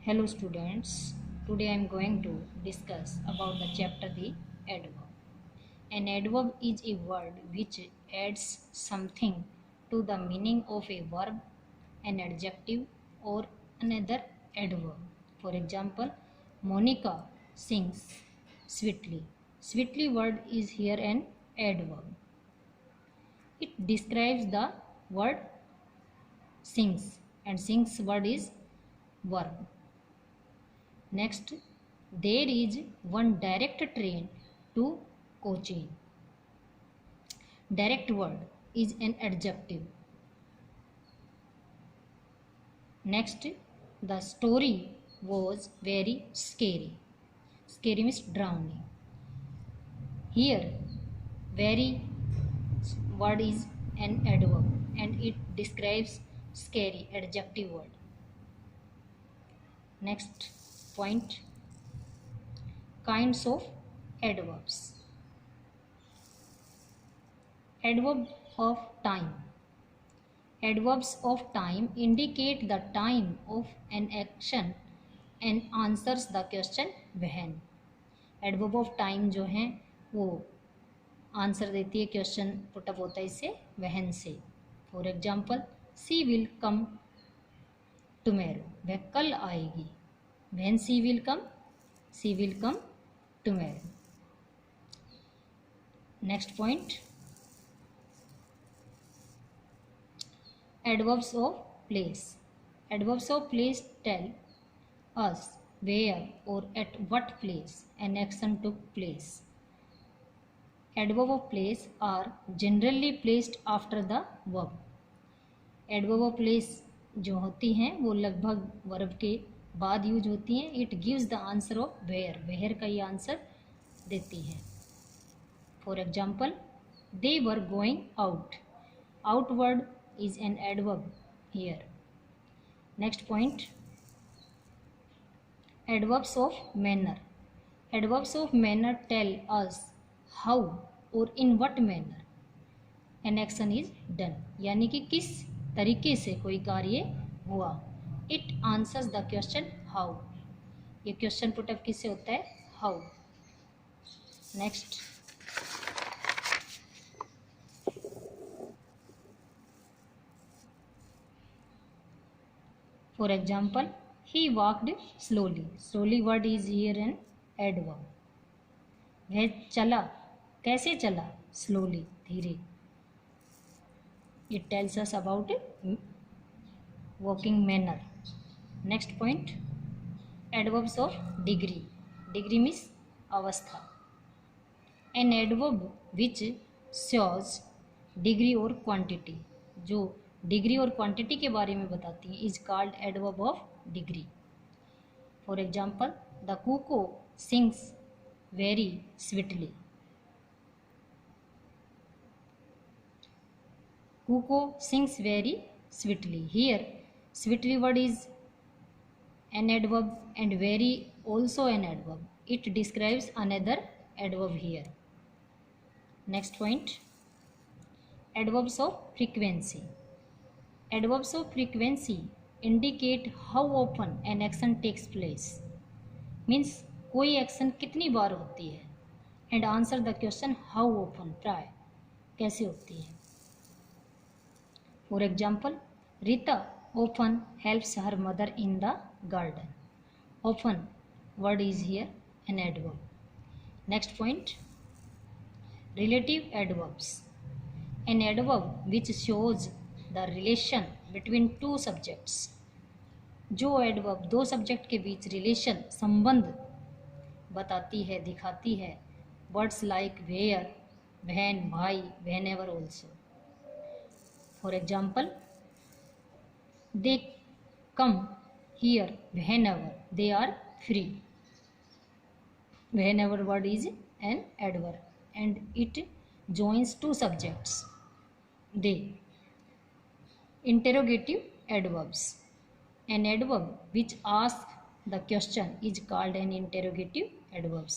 Hello students, today I am going to discuss about the chapter the adverb. An adverb is a word which adds something to the meaning of a verb, an adjective or another adverb. For example, Monica sings sweetly. Sweetly word is here an adverb. It describes the word sings and sings word is verb. Next, there is one direct train to Cochin. Direct word is an adjective. Next, the story was very scary. Scary means drowning. Here, very word is an adverb and it describes scary adjective word. Next point, kinds of adverbs. Adverb of time. Adverbs of time indicate the time of an action and answers the question when. Adverb of time जो है वो answer देती है, question put up होता है इससे वहन से. For example, she will come tomorrow, वह कल आएगी. when she will come tomorrow. Next point, adverbs of place. Adverbs of place tell us where or at what place an action took place. Adverb of place are generally placed after the verb. Adverb of place जो होती हैं वो लगभग verb के बाद use होती हैं. It gives the answer of where, where का ये आंसर देती है. For example, they were going out. Outward is an adverb here. Next point, adverbs of manner. Adverbs of manner tell us how or in what manner an action is done, यानी कि किस तरीके से कोई कार्य हुआ. It answers the question how. ये question put up किससे होता है? how. Next, for example, he walked slowly. Slowly word is here an adverb. वह चला, कैसे चला? Slowly, धीरे. It tells us about walking manner. Next point, adverbs of degree. Degree means अवस्था. An adverb which shows degree or quantity, जो degree और quantity के बारे में बताती है, is called adverb of degree. For example, the cuckoo sings very sweetly. Cuckoo sings very sweetly. Here sweetly word is an adverb and very also an adverb. It describes another adverb here. Next point, adverbs of frequency. Adverbs of frequency indicate how often an action takes place. Means कोई action कितनी बार होती है. and answer the question how often, प्राय कैसे होती है. For example, Rita often helps her mother in the garden. Often word is here an adverb. Next point, relative adverbs. An adverb which shows the relation between two subjects. जो adverb दो subject के बीच relation, संबंध बताती है, दिखाती है. Words like where, when, why, whenever also. For example, they come here whenever they are free. Whenever word is an adverb and it joins two subjects. They. Interrogative adverbs. An adverb which asks the question is called an interrogative adverbs.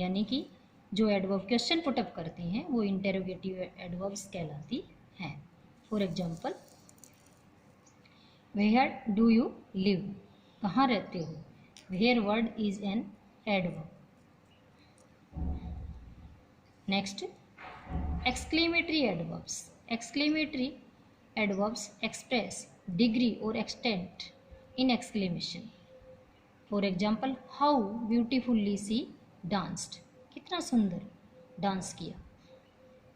यानी कि जो adverb question put up करते हैं वो interrogative adverbs कहलाती हैं. For example, where do you live. कहाँ रहते हो, where word is an adverb. Next, exclamatory adverbs. Exclamatory adverbs express degree और extent in exclamation. For example, how beautifully she danced, कितना सुंदर डांस किया।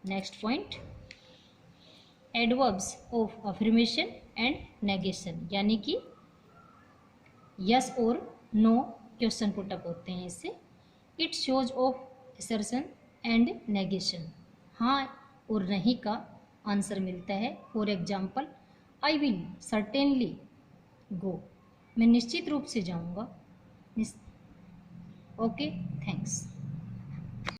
Next point, adverbs of affirmation and negation, यानी कि yes और नो क्वेश्चन पुट अप होते हैं इससे। It shows of assertion and negation, हाँ और नहीं का आंसर मिलता है। For example, I will certainly go, मैं निश्चित रूप से जाऊंगा। Okay, thanks.